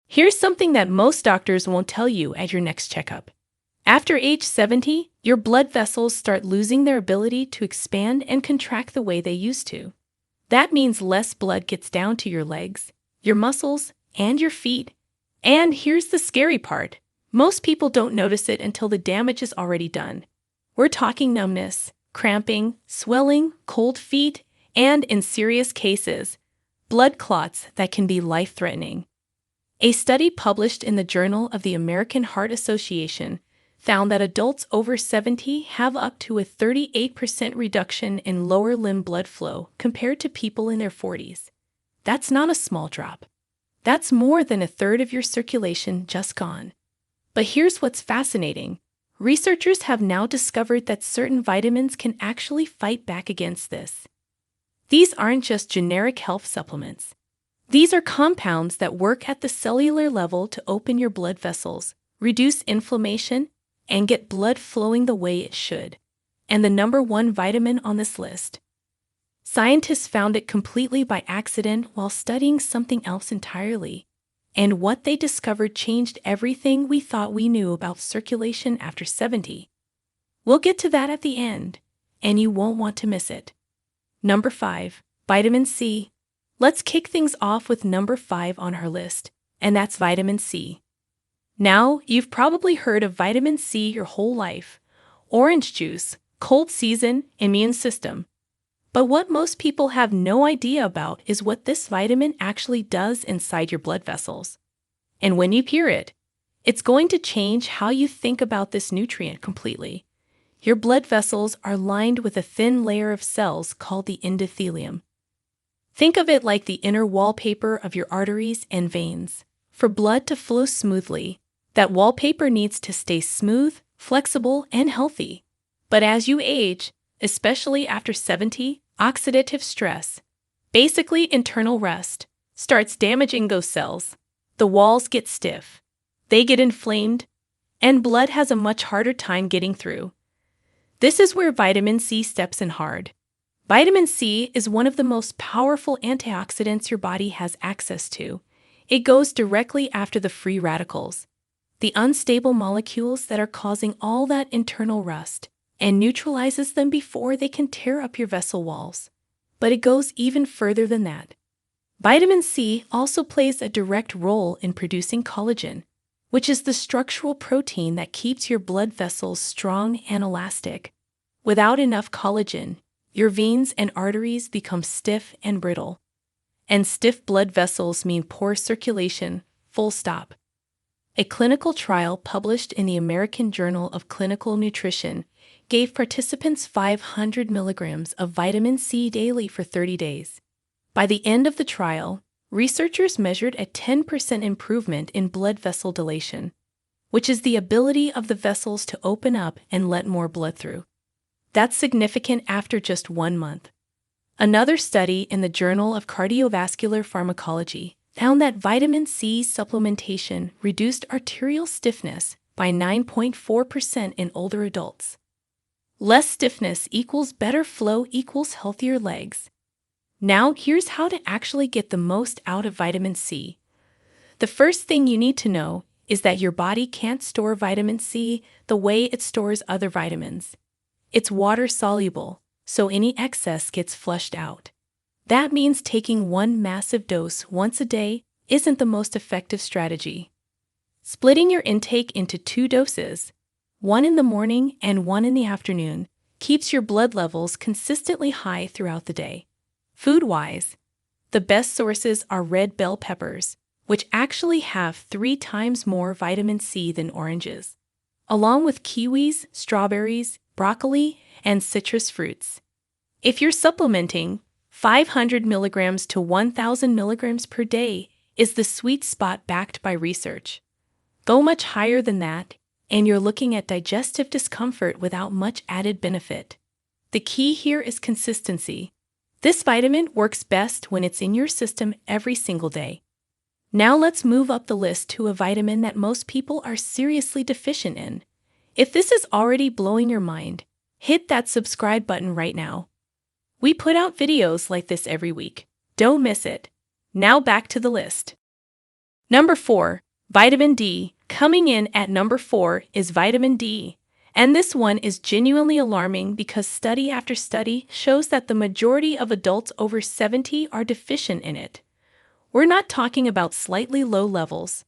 Here's something that most doctors won't tell you at your next checkup. After age 70, your blood vessels start losing their ability to expand and contract the way they used to. That means less blood gets down to your legs, your muscles, and your feet. And here's the scary part. Most people don't notice it until the damage is already done. We're talking numbness, cramping, swelling, cold feet, and in serious cases, blood clots that can be life-threatening. A study published in the Journal of the American Heart Association found that adults over 70 have up to a 38% reduction in lower limb blood flow compared to people in their 40s. That's not a small drop. That's more than a third of your circulation just gone. But here's what's fascinating. Researchers have now discovered that certain vitamins can actually fight back against this. These aren't just generic health supplements. These are compounds that work at the cellular level to open your blood vessels, reduce inflammation, and get blood flowing the way it should. And the number one vitamin on this list. Scientists found it completely by accident while studying something else entirely. And what they discovered changed everything we thought we knew about circulation after 70. We'll get to that at the end, and you won't want to miss it. Number 5, vitamin C. Let's kick things off with number 5 on our list, and that's vitamin C. Now, you've probably heard of vitamin C your whole life. Orange juice, cold season, immune system. But what most people have no idea about is what this vitamin actually does inside your blood vessels. And when you hear it, it's going to change how you think about this nutrient completely. Your blood vessels are lined with a thin layer of cells called the endothelium. Think of it like the inner wallpaper of your arteries and veins. For blood to flow smoothly, that wallpaper needs to stay smooth, flexible, and healthy. But as you age, especially after 70, oxidative stress, basically internal rust, starts damaging those cells. The walls get stiff, they get inflamed, and blood has a much harder time getting through. This is where vitamin C steps in hard. Vitamin C is one of the most powerful antioxidants your body has access to. It goes directly after the free radicals, the unstable molecules that are causing all that internal rust, and neutralizes them before they can tear up your vessel walls. But it goes even further than that. Vitamin C also plays a direct role in producing collagen, which is the structural protein that keeps your blood vessels strong and elastic. Without enough collagen, your veins and arteries become stiff and brittle. And stiff blood vessels mean poor circulation, full stop. A clinical trial published in the American Journal of Clinical Nutrition gave participants 500 milligrams of vitamin C daily for 30 days. By the end of the trial, researchers measured a 10% improvement in blood vessel dilation, which is the ability of the vessels to open up and let more blood through. That's significant after just 1 month. Another study in the Journal of Cardiovascular Pharmacology found that vitamin C supplementation reduced arterial stiffness by 9.4% in older adults. Less stiffness equals better flow equals healthier legs. Now, here's how to actually get the most out of vitamin C. The first thing you need to know is that your body can't store vitamin C the way it stores other vitamins. It's water-soluble, so any excess gets flushed out. That means taking one massive dose once a day isn't the most effective strategy. Splitting your intake into 2 doses, one in the morning and one in the afternoon, keeps your blood levels consistently high throughout the day. Food-wise, the best sources are red bell peppers, which actually have 3 times more vitamin C than oranges, along with kiwis, strawberries, broccoli, and citrus fruits. If you're supplementing, 500 milligrams to 1,000 milligrams per day is the sweet spot backed by research. Go much higher than that, and you're looking at digestive discomfort without much added benefit. The key here is consistency. This vitamin works best when it's in your system every single day. Now let's move up the list to a vitamin that most people are seriously deficient in. If this is already blowing your mind, hit that subscribe button right now. We put out videos like this every week. Don't miss it. Now back to the list. Number 4. Vitamin D. Coming in at number 4 is vitamin D. And this one is genuinely alarming because study after study shows that the majority of adults over 70 are deficient in it. We're not talking about slightly low levels.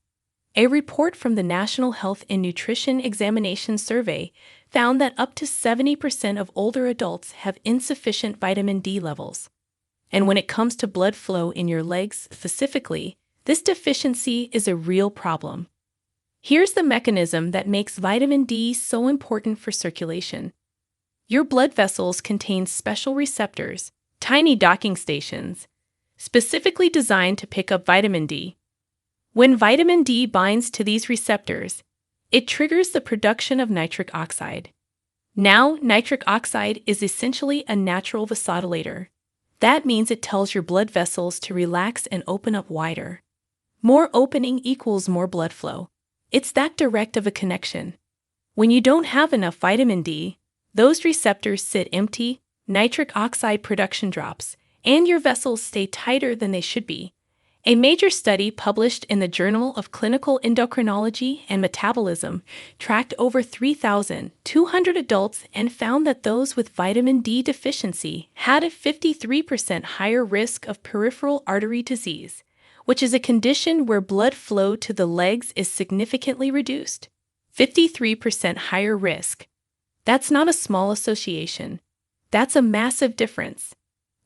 A report from the National Health and Nutrition Examination Survey found that up to 70% of older adults have insufficient vitamin D levels. And when it comes to blood flow in your legs specifically, this deficiency is a real problem. Here's the mechanism that makes vitamin D so important for circulation. Your blood vessels contain special receptors, tiny docking stations, specifically designed to pick up vitamin D. When vitamin D binds to these receptors, it triggers the production of nitric oxide. Now, nitric oxide is essentially a natural vasodilator. That means it tells your blood vessels to relax and open up wider. More opening equals more blood flow. It's that direct of a connection. When you don't have enough vitamin D, those receptors sit empty, nitric oxide production drops, and your vessels stay tighter than they should be. A major study published in the Journal of Clinical Endocrinology and Metabolism tracked over 3,200 adults and found that those with vitamin D deficiency had a 53% higher risk of peripheral artery disease, which is a condition where blood flow to the legs is significantly reduced. 53% higher risk. That's not a small association. That's a massive difference.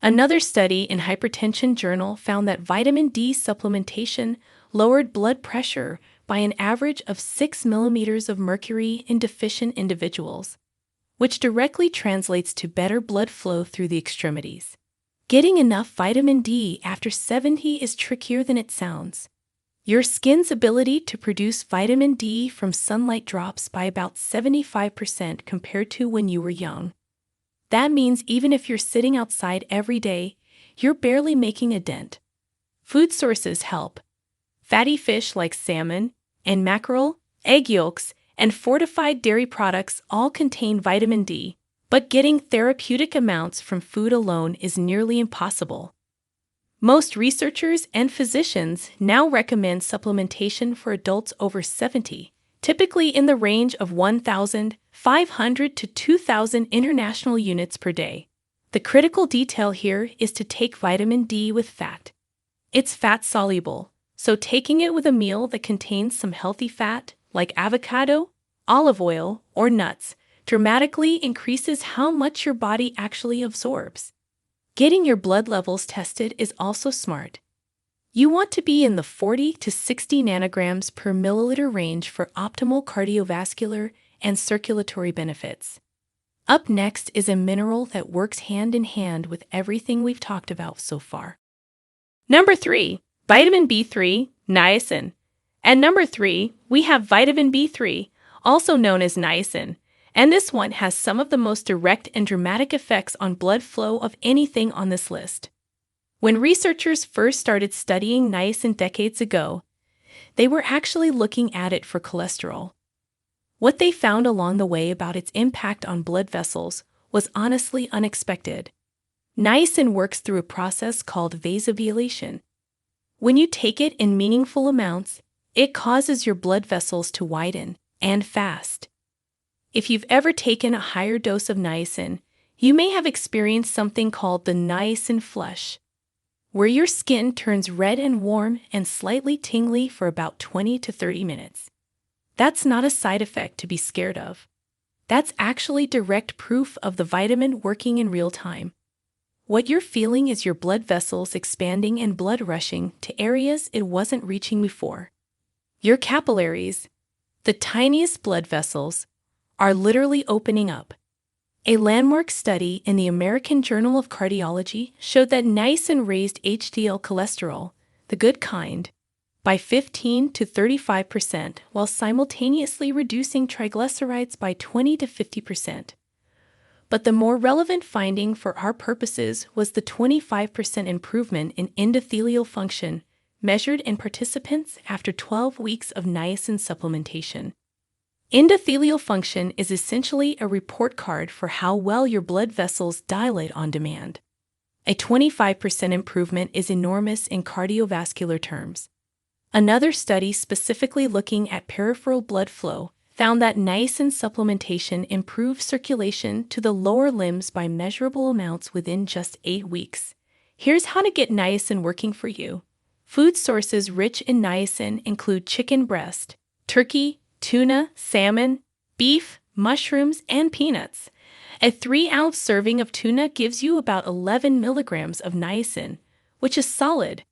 Another study in Hypertension Journal found that vitamin D supplementation lowered blood pressure by an average of 6 millimeters of mercury in deficient individuals, which directly translates to better blood flow through the extremities. Getting enough vitamin D after 70 is trickier than it sounds. Your skin's ability to produce vitamin D from sunlight drops by about 75% compared to when you were young. That means even if you're sitting outside every day, you're barely making a dent. Food sources help. Fatty fish like salmon and mackerel, egg yolks, and fortified dairy products all contain vitamin D, but getting therapeutic amounts from food alone is nearly impossible. Most researchers and physicians now recommend supplementation for adults over 70, typically in the range of 1,500 to 2,000 international units per day. The critical detail here is to take vitamin D with fat. It's fat-soluble, so taking it with a meal that contains some healthy fat, like avocado, olive oil, or nuts, dramatically increases how much your body actually absorbs. Getting your blood levels tested is also smart. You want to be in the 40 to 60 nanograms per milliliter range for optimal cardiovascular and circulatory benefits. Up next is a mineral that works hand in hand with everything we've talked about so far. Number 3, vitamin B3, niacin. And number 3, we have vitamin B3, also known as niacin, and this one has some of the most direct and dramatic effects on blood flow of anything on this list. When researchers first started studying niacin decades ago, they were actually looking at it for cholesterol. What they found along the way about its impact on blood vessels was honestly unexpected. Niacin works through a process called vasodilation. When you take it in meaningful amounts, it causes your blood vessels to widen, and fast. If you've ever taken a higher dose of niacin, you may have experienced something called the niacin flush, where your skin turns red and warm and slightly tingly for about 20 to 30 minutes. That's not a side effect to be scared of. That's actually direct proof of the vitamin working in real time. What you're feeling is your blood vessels expanding and blood rushing to areas it wasn't reaching before. Your capillaries, the tiniest blood vessels, are literally opening up. A landmark study in the American Journal of Cardiology showed that niacin raised HDL cholesterol, the good kind, by 15 to 35% while simultaneously reducing triglycerides by 20 to 50%. But the more relevant finding for our purposes was the 25% improvement in endothelial function measured in participants after 12 weeks of niacin supplementation. Endothelial function is essentially a report card for how well your blood vessels dilate on demand. A 25% improvement is enormous in cardiovascular terms. Another study specifically looking at peripheral blood flow found that niacin supplementation improved circulation to the lower limbs by measurable amounts within just 8 weeks. Here's how to get niacin working for you. Food sources rich in niacin include chicken breast, turkey, tuna, salmon, beef, mushrooms, and peanuts. A 3-ounce serving of tuna gives you about 11 milligrams of niacin, which is solid.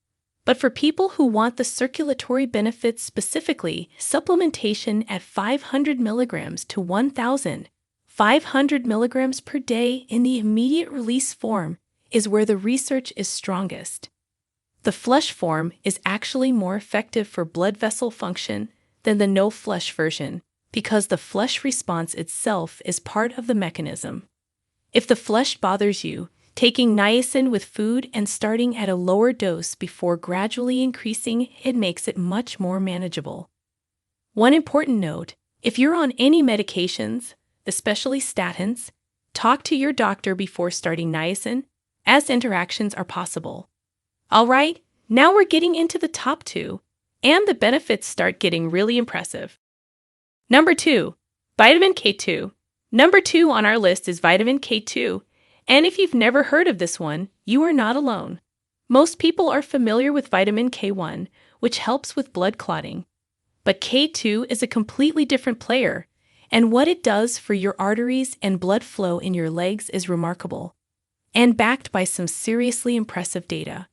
But for people who want the circulatory benefits specifically, supplementation at 500 milligrams to 1,500 milligrams per day in the immediate release form is where the research is strongest. The flush form is actually more effective for blood vessel function than the no-flush version because the flush response itself is part of the mechanism. If the flush bothers you, taking niacin with food and starting at a lower dose before gradually increasing it makes it much more manageable. One important note, if you're on any medications, especially statins, talk to your doctor before starting niacin, as interactions are possible. Alright, now we're getting into the top 2, and the benefits start getting really impressive. Number 2, vitamin K2. Number 2 on our list is vitamin K2. And if you've never heard of this one, you are not alone. Most people are familiar with vitamin K1, which helps with blood clotting. But K2 is a completely different player, and what it does for your arteries and blood flow in your legs is remarkable, and backed by some seriously impressive data.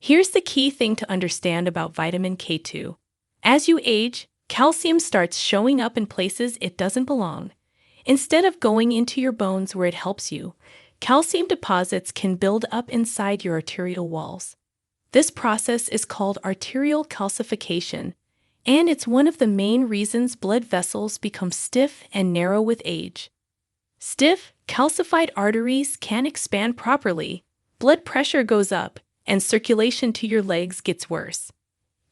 Here's the key thing to understand about vitamin K2. As you age, calcium starts showing up in places it doesn't belong. Instead of going into your bones where it helps you, calcium deposits can build up inside your arterial walls. This process is called arterial calcification, and it's one of the main reasons blood vessels become stiff and narrow with age. Stiff, calcified arteries can't expand properly, blood pressure goes up, and circulation to your legs gets worse.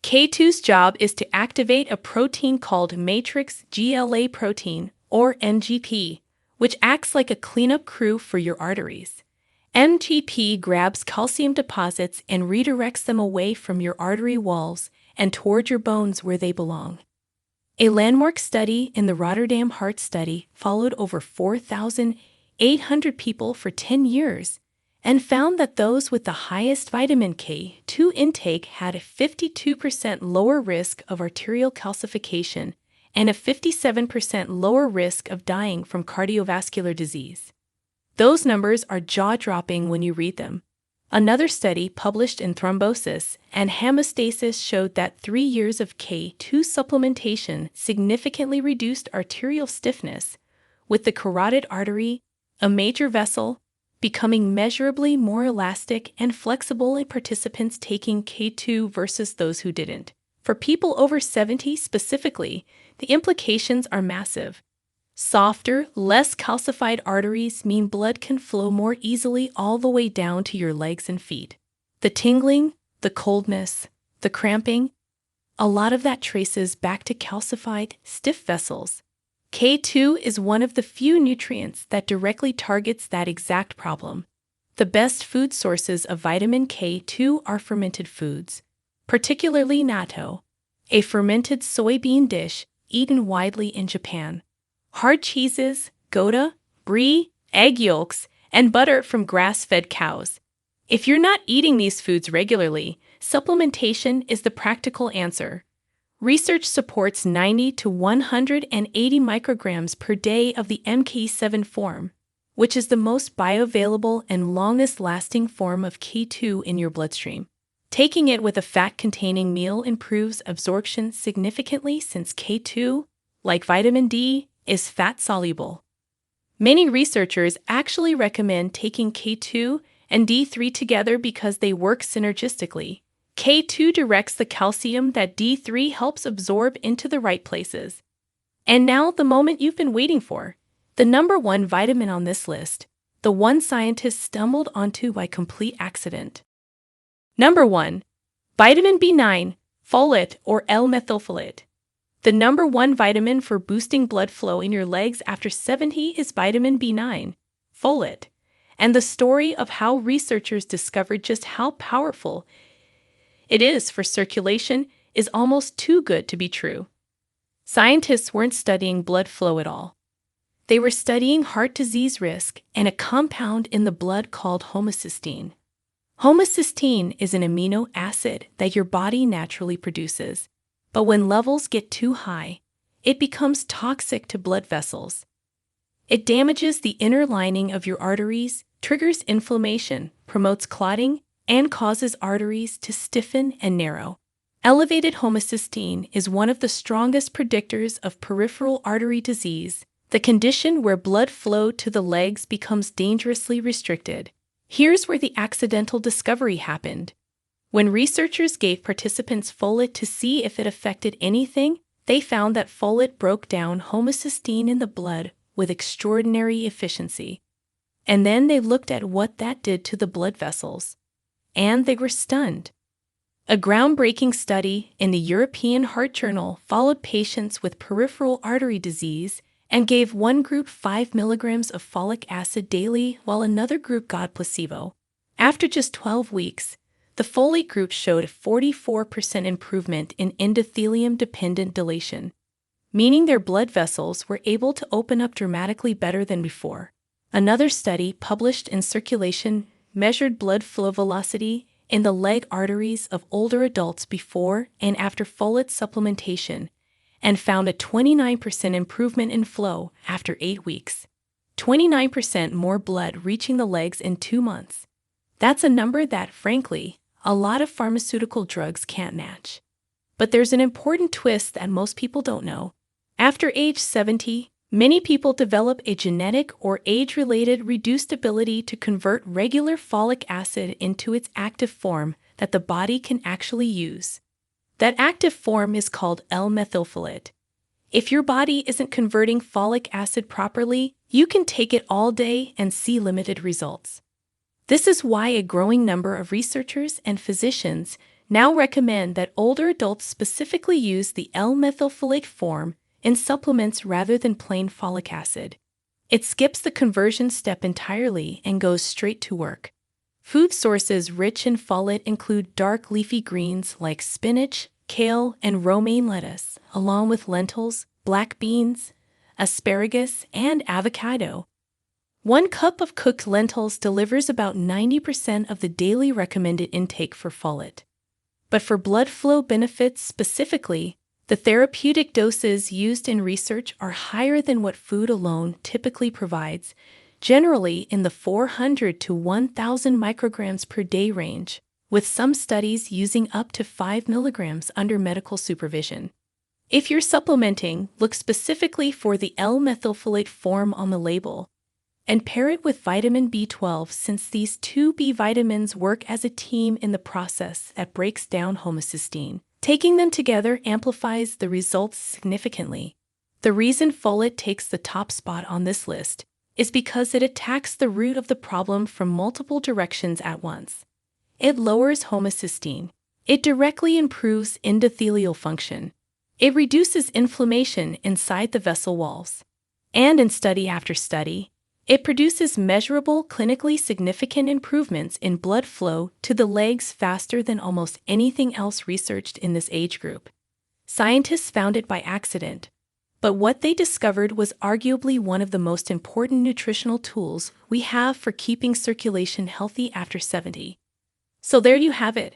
K2's job is to activate a protein called matrix GLA protein, or MGP, which acts like a cleanup crew for your arteries. MGP grabs calcium deposits and redirects them away from your artery walls and toward your bones where they belong. A landmark study in the Rotterdam Heart Study followed over 4,800 people for 10 years and found that those with the highest vitamin K2 intake had a 52% lower risk of arterial calcification and a 57% lower risk of dying from cardiovascular disease. Those numbers are jaw-dropping when you read them. Another study published in Thrombosis and Hemostasis showed that 3 years of K2 supplementation significantly reduced arterial stiffness, with the carotid artery, a major vessel, becoming measurably more elastic and flexible in participants taking K2 versus those who didn't. For people over 70 specifically, the implications are massive. Softer, less calcified arteries mean blood can flow more easily all the way down to your legs and feet. The tingling, the coldness, the cramping, a lot of that traces back to calcified, stiff vessels. K2 is one of the few nutrients that directly targets that exact problem. The best food sources of vitamin K2 are fermented foods, particularly natto, a fermented soybean dish eaten widely in Japan. Hard cheeses, Gouda, brie, egg yolks, and butter from grass-fed cows. If you're not eating these foods regularly, supplementation is the practical answer. Research supports 90 to 180 micrograms per day of the MK7 form, which is the most bioavailable and longest-lasting form of K2 in your bloodstream. Taking it with a fat-containing meal improves absorption significantly since K2, like vitamin D, is fat-soluble. Many researchers actually recommend taking K2 and D3 together because they work synergistically. K2 directs the calcium that D3 helps absorb into the right places. And now the moment you've been waiting for. The number 1 vitamin on this list, the one scientists stumbled onto by complete accident. Number 1. Vitamin B9, folate or L-methylfolate. The number 1 vitamin for boosting blood flow in your legs after 70 is vitamin B9, folate, and the story of how researchers discovered just how powerful it is for circulation is almost too good to be true. Scientists weren't studying blood flow at all. They were studying heart disease risk and a compound in the blood called homocysteine. Homocysteine is an amino acid that your body naturally produces, but when levels get too high, it becomes toxic to blood vessels. It damages the inner lining of your arteries, triggers inflammation, promotes clotting, and causes arteries to stiffen and narrow. Elevated homocysteine is one of the strongest predictors of peripheral artery disease, the condition where blood flow to the legs becomes dangerously restricted. Here's where the accidental discovery happened. When researchers gave participants folate to see if it affected anything, they found that folate broke down homocysteine in the blood with extraordinary efficiency. And then they looked at what that did to the blood vessels. And they were stunned. A groundbreaking study in the European Heart Journal followed patients with peripheral artery disease and gave one group 5 milligrams of folic acid daily while another group got placebo. After just 12 weeks, the folate group showed a 44% improvement in endothelium-dependent dilation, meaning their blood vessels were able to open up dramatically better than before. Another study published in Circulation measured blood flow velocity in the leg arteries of older adults before and after folate supplementation and found a 29% improvement in flow after 8 weeks. 29% more blood reaching the legs in 2 months. That's a number that, frankly, a lot of pharmaceutical drugs can't match. But there's an important twist that most people don't know. After age 70, many people develop a genetic or age-related reduced ability to convert regular folic acid into its active form that the body can actually use. That active form is called L-methylfolate. If your body isn't converting folic acid properly, you can take it all day and see limited results. This is why a growing number of researchers and physicians now recommend that older adults specifically use the L-methylfolate form in supplements rather than plain folic acid. It skips the conversion step entirely and goes straight to work. Food sources rich in folate include dark leafy greens like spinach, kale, and romaine lettuce, along with lentils, black beans, asparagus, and avocado. 1 cup of cooked lentils delivers about 90% of the daily recommended intake for folate. But for blood flow benefits specifically, the therapeutic doses used in research are higher than what food alone typically provides, generally in the 400 to 1,000 micrograms per day range, with some studies using up to 5 milligrams under medical supervision. If you're supplementing, look specifically for the L-methylfolate form on the label, and pair it with vitamin B12 since these 2 B vitamins work as a team in the process that breaks down homocysteine. Taking them together amplifies the results significantly. The reason folate takes the top spot on this list is because it attacks the root of the problem from multiple directions at once. It lowers homocysteine. It directly improves endothelial function. It reduces inflammation inside the vessel walls. And in study after study, it produces measurable, clinically significant improvements in blood flow to the legs faster than almost anything else researched in this age group. Scientists found it by accident, but what they discovered was arguably one of the most important nutritional tools we have for keeping circulation healthy after 70. So there you have it.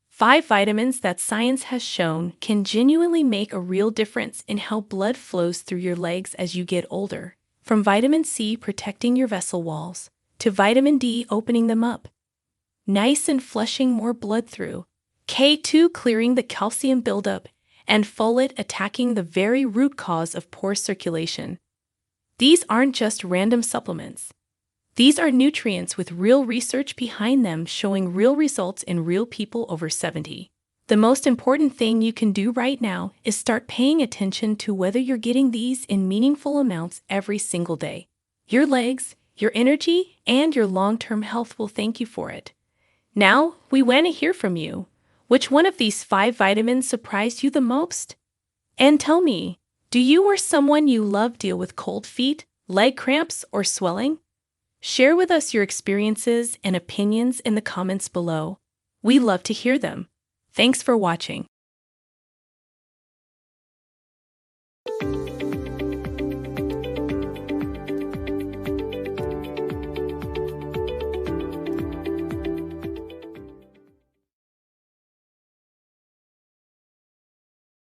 5 vitamins that science has shown can genuinely make a real difference in how blood flows through your legs as you get older. From vitamin C protecting your vessel walls, to vitamin D opening them up, niacin and flushing more blood through, K2 clearing the calcium buildup, and folate attacking the very root cause of poor circulation. These aren't just random supplements. These are nutrients with real research behind them showing real results in real people over 70. The most important thing you can do right now is start paying attention to whether you're getting these in meaningful amounts every single day. Your legs, your energy, and your long-term health will thank you for it. Now, we want to hear from you. Which one of these 5 vitamins surprised you the most? And tell me, do you or someone you love deal with cold feet, leg cramps, or swelling? Share with us your experiences and opinions in the comments below. We love to hear them. Thanks for watching.